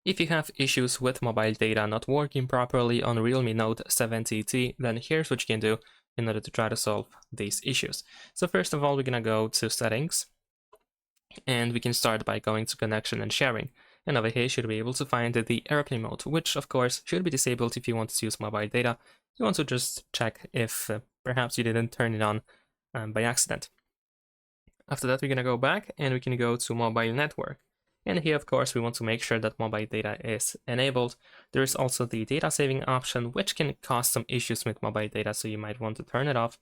If you have issues with mobile data not working properly on Realme Note 7T, then here's what you can do in order to try to solve these issues. So first of all, we're gonna go to settings, and we can start by going to connection and sharing. And over here, you should be able to find the airplane mode, which of course should be disabled if you want to use mobile data. You want to just check if perhaps you didn't turn it on by accident. After that, we're gonna go back and we can go to mobile network. And here, of course, we want to make sure that mobile data is enabled. There is also the data saving option, which can cause some issues with mobile data, so you might want to turn it off.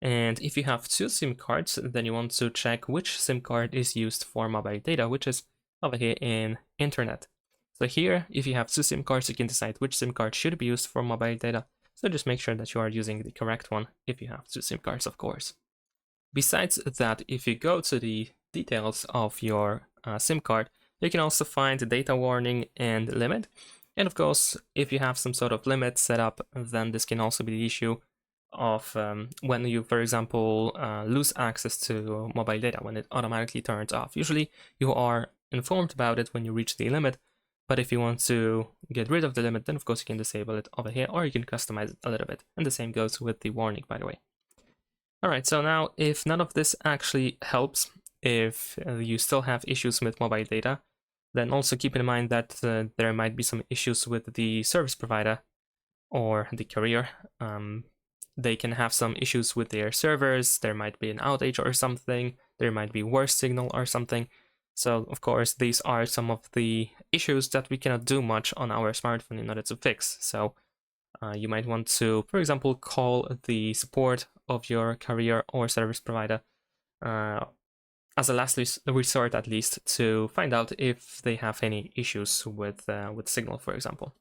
And if you have two SIM cards, then you want to check which SIM card is used for mobile data, which is over here in internet. So here, if you have two SIM cards, you can decide which SIM card should be used for mobile data. So just make sure that you are using the correct one if you have two SIM cards, of course. Besides that, if you go to the details of your SIM card, you can also find the data warning and limit. And of course, if you have some sort of limit set up, then this can also be the issue of when you, for example, lose access to mobile data, when it automatically turns off. Usually you are informed about it when you reach the limit, but if you want to get rid of the limit, then of course you can disable it over here, or you can customize it a little bit. And the same goes with the warning, by the way. Alright, so now if none of this actually helps, if you still have issues with mobile data, then also keep in mind that there might be some issues with the service provider or the carrier. They can have some issues with their servers, there might be an outage or something, there might be worse signal or something. So of course these are some of the issues that we cannot do much on our smartphone in order to fix. So you might want to, for example, call the support of your carrier or service provider as a last resort, at least, to find out if they have any issues with signal, for example.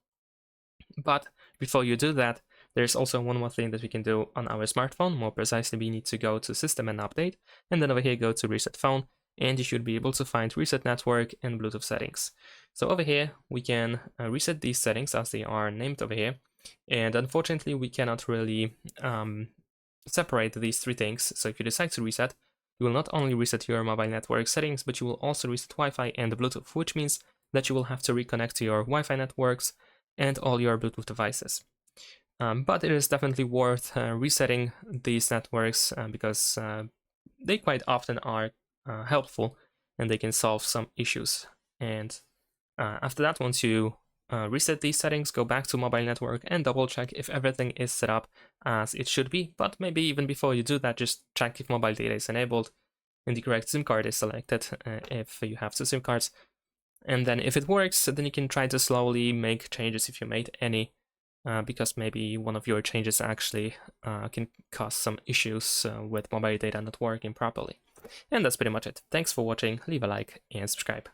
But before you do that, there's also one more thing that we can do on our smartphone. More precisely, we need to go to System and Update, and then over here go to Reset Phone, and you should be able to find Reset Network and Bluetooth settings. So over here, we can reset these settings as they are named over here. And unfortunately, we cannot really separate these three things. So if you decide to reset, you will not only reset your mobile network settings, but you will also reset Wi-Fi and Bluetooth, which means that you will have to reconnect to your Wi-Fi networks and all your Bluetooth devices. But it is definitely worth resetting these networks because they quite often are helpful and they can solve some issues. And after that, once you reset these settings, go back to mobile network and double check if everything is set up as it should be. But maybe even before you do that, just check if mobile data is enabled and the correct SIM card is selected if you have two SIM cards. And then if it works, then you can try to slowly make changes if you made any, because maybe one of your changes actually can cause some issues with mobile data not working properly. And that's pretty much it. Thanks for watching, leave a like and subscribe.